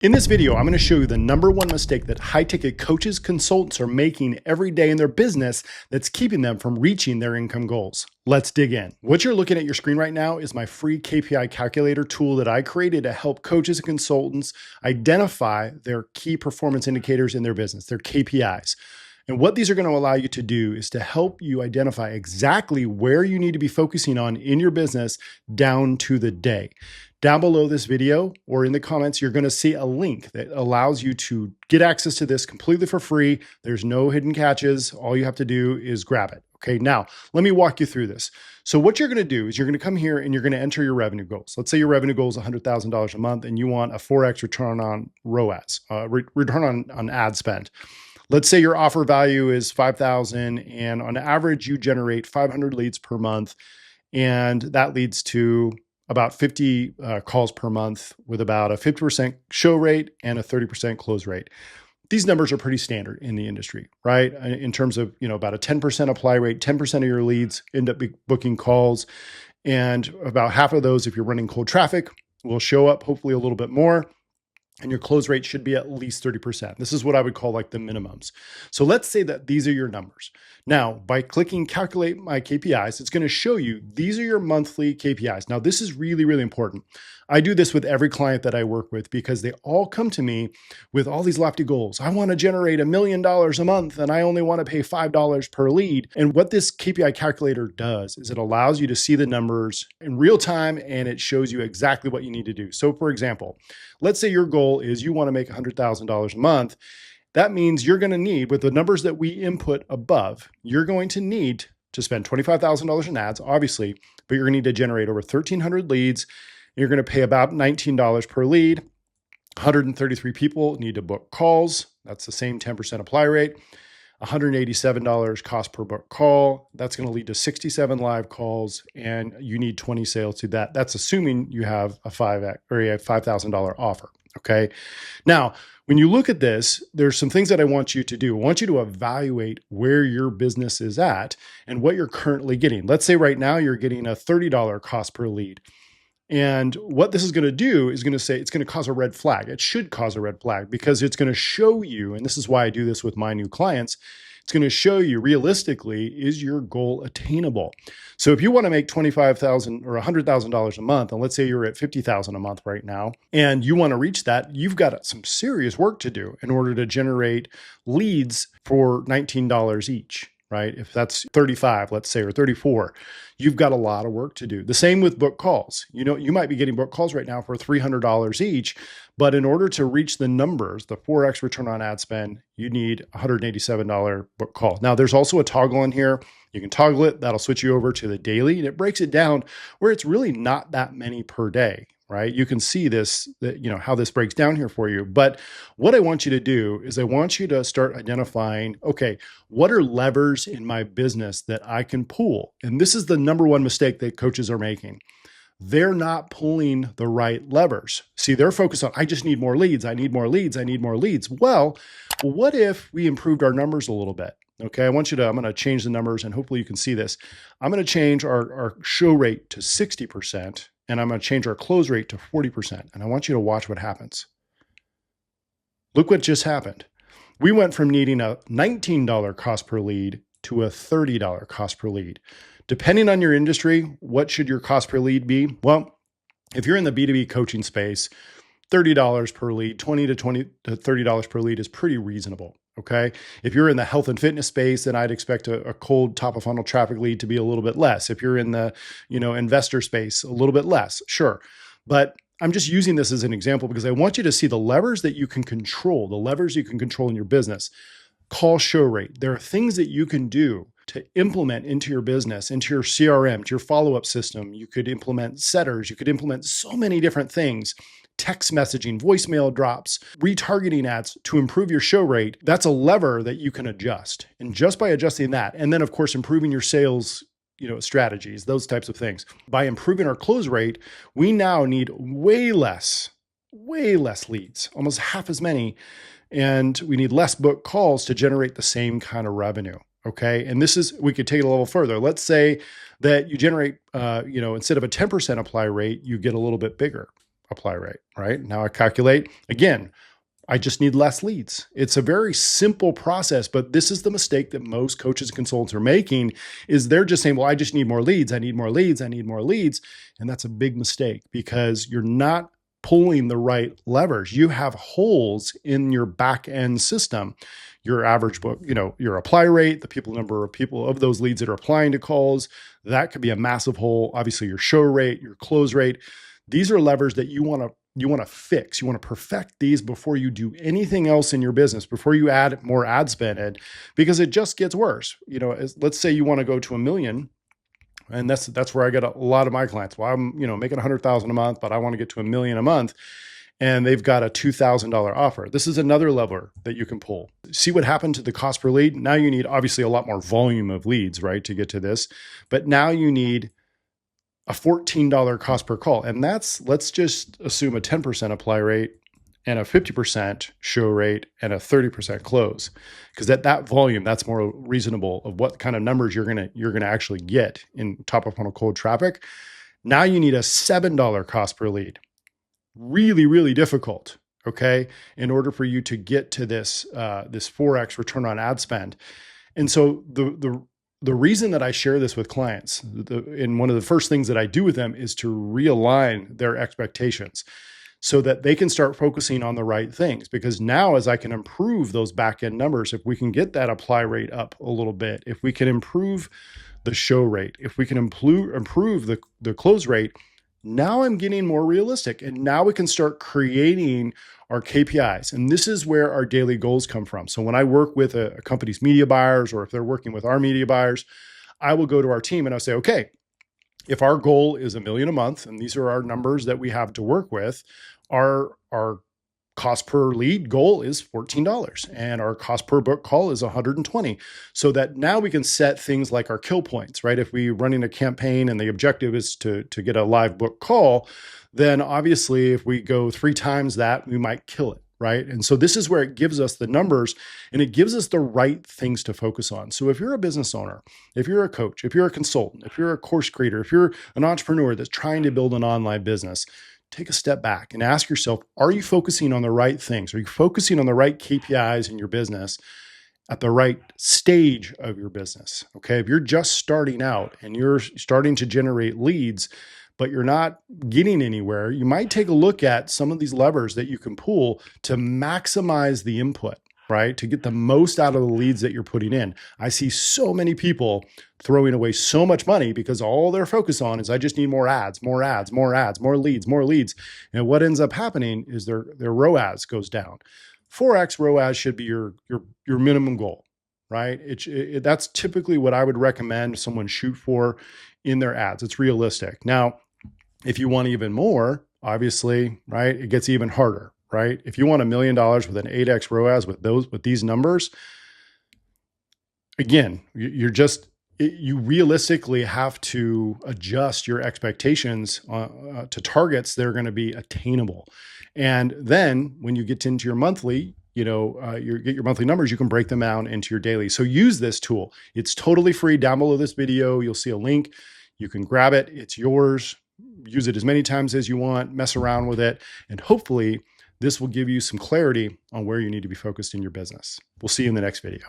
In this video, I'm going to show you the number one mistake that high-ticket coaches, consultants are making every day in their business that's keeping them from reaching their income goals. Let's dig in. What you're looking at your screen right now is my free KPI Calculator tool that I created to help coaches and consultants identify their key performance indicators in their business, their KPIs. And what these are going to allow you to do is to help you identify exactly where you need to be focusing on in your business down to the day. Down below this video or in the comments, you're going to see a link that allows you to get access to this completely for free. There's no hidden catches. All you have to do is grab it. Okay, now let me walk you through this. So what you're going to do is you're going to come here and you're going to enter your revenue goals. Let's say your revenue goal is $100,000 a month and you want a 4x return on ROAS, return on ad spend. Let's say your offer value is $5,000 and on average you generate 500 leads per month, and that leads to about 50 calls per month with about a 50% show rate and a 30% close rate. These numbers are pretty standard in the industry, right? In terms of, about a 10% apply rate, 10% of your leads end up booking calls, and about half of those, if you're running cold traffic, will show up, hopefully a little bit more. And your close rate should be at least 30%. This is what I would call like the minimums. So let's say that these are your numbers. Now, by clicking calculate my KPIs, it's going to show you these are your monthly KPIs. Now, this is really, really important. I do this with every client that I work with because they all come to me with all these lofty goals. I want to generate $1 million a month and I only want to pay $5 per lead. And what this KPI calculator does is it allows you to see the numbers in real time and it shows you exactly what you need to do. So for example, let's say your goal is you want to make $100,000 a month. That means you're going to need, with the numbers that we input above, you're going to need to spend $25,000 in ads, obviously, but you're going to need to generate over 1,300 leads. You're going to pay about $19 per lead. 133 people need to book calls. That's the same 10% apply rate. $187 cost per book call. That's going to lead to 67 live calls, and you need 20 sales to that. That's assuming you have a $5,000 offer. Okay. Now, when you look at this, there's some things that I want you to do. I want you to evaluate where your business is at and what you're currently getting. Let's say right now you're getting a $30 cost per lead. And what this is going to do is going to say it's going to cause a red flag. It should cause a red flag because it's going to show you, and this is why I do this with my new clients, it's going to show you realistically, is your goal attainable? So if you want to make $25,000 or $100,000 a month, and let's say you're at $50,000 a month right now, and you want to reach that, you've got some serious work to do in order to generate leads for $19 each. Right? If that's 35, let's say, or 34, you've got a lot of work to do. The same with book calls. You might be getting book calls right now for $300 each, but in order to reach the numbers, the 4x return on ad spend, you need $187 book call. Now, there's also a toggle in here. You can toggle it. That'll switch you over to the daily, and it breaks it down where it's really not that many per day. Right? You can see this, how this breaks down here for you. But what I want you to do is I want you to start identifying, okay, what are levers in my business that I can pull? And this is the number one mistake that coaches are making. They're not pulling the right levers. See, they're focused on, I just need more leads. I need more leads. I need more leads. Well, what if we improved our numbers a little bit? Okay, I'm going to change the numbers and hopefully you can see this. I'm going to change our show rate to 60%. And I'm going to change our close rate to 40%. And I want you to watch what happens. Look what just happened. We went from needing a $19 cost per lead to a $30 cost per lead. Depending on your industry, what should your cost per lead be? Well, if you're in the B2B coaching space, $30 per lead, $20 to $30 per lead is pretty reasonable. Okay. If you're in the health and fitness space, then I'd expect a cold top of funnel traffic lead to be a little bit less. If you're in the, investor space, a little bit less. Sure. But I'm just using this as an example because I want you to see the levers that you can control, the levers you can control in your business. Call show rate. There are things that you can do to implement into your business, into your CRM, to your follow-up system. You could implement setters. You could implement so many different things. Text messaging, voicemail drops, retargeting ads to improve your show rate. That's a lever that you can adjust. And just by adjusting that, and then of course, improving your sales, strategies, those types of things. By improving our close rate, we now need way less leads, almost half as many. And we need less book calls to generate the same kind of revenue. Okay. And we could take it a level further. Let's say that you generate, instead of a 10% apply rate, you get a little bit bigger. apply rate, right? Now I calculate, again, I just need less leads. It's a very simple process, but this is the mistake that most coaches and consultants are making is they're just saying, well, I just need more leads. I need more leads. I need more leads. And that's a big mistake because you're not pulling the right levers. You have holes in your back end system. Your average book, your apply rate, the number of people of those leads that are applying to calls, that could be a massive hole. Obviously, your show rate, your close rate. These are levers that you want to fix. You want to perfect these before you do anything else in your business, before you add more ad spend, because it just gets worse. Let's say you want to go to 1 million. And that's where I get a lot of my clients. Well, I'm, making 100,000 a month, but I want to get to 1 million a month. And they've got a $2,000 offer. This is another lever that you can pull. See what happened to the cost per lead? Now you need obviously a lot more volume of leads, right, to get to this. But now you need a $14 cost per call. And let's just assume a 10% apply rate and a 50% show rate and a 30% close. Because at that volume, that's more reasonable of what kind of numbers you're gonna actually get in top of funnel cold traffic. Now you need a $7 cost per lead. Really, really difficult, okay, in order for you to get to this 4x return on ad spend. And so the reason that I share this with clients, and one of the first things that I do with them is to realign their expectations so that they can start focusing on the right things. Because now as I can improve those back end numbers, if we can get that apply rate up a little bit, if we can improve the show rate, if we can improve the close rate, now I'm getting more realistic. And now we can start creating our KPIs. And this is where our daily goals come from. So when I work with a company's media buyers, or if they're working with our media buyers, I will go to our team and I'll say, okay, if our goal is 1 million a month, and these are our numbers that we have to work with, our cost per lead goal is $14 and our cost per book call is 120. So that now we can set things like our kill points, right? If we're running a campaign and the objective is to get a live book call, then obviously if we go 3 times that, we might kill it, right? And so this is where it gives us the numbers and it gives us the right things to focus on. So if you're a business owner, if you're a coach, if you're a consultant, if you're a course creator, if you're an entrepreneur that's trying to build an online business, take a step back and ask yourself, are you focusing on the right things? Are you focusing on the right KPIs in your business at the right stage of your business? Okay. If you're just starting out and you're starting to generate leads, but you're not getting anywhere, you might take a look at some of these levers that you can pull to maximize the input, right? To get the most out of the leads that you're putting in. I see so many people throwing away so much money because all they're focused on is I just need more ads, more ads, more ads, more leads, more leads. And what ends up happening is their ROAS goes down. 4x ROAS should be your minimum goal, right? That's typically what I would recommend someone shoot for in their ads. It's realistic. Now, if you want even more, obviously, right, it gets even harder, right? If you want $1 million with an 8x ROAS with these numbers, again, you realistically have to adjust your expectations to targets that are going to be attainable. And then when you get into your monthly, you get your monthly numbers, you can break them down into your daily. So use this tool. It's totally free. Down below this video, you'll see a link. You can grab it. It's yours. Use it as many times as you want. Mess around with it. And hopefully this will give you some clarity on where you need to be focused in your business. We'll see you in the next video.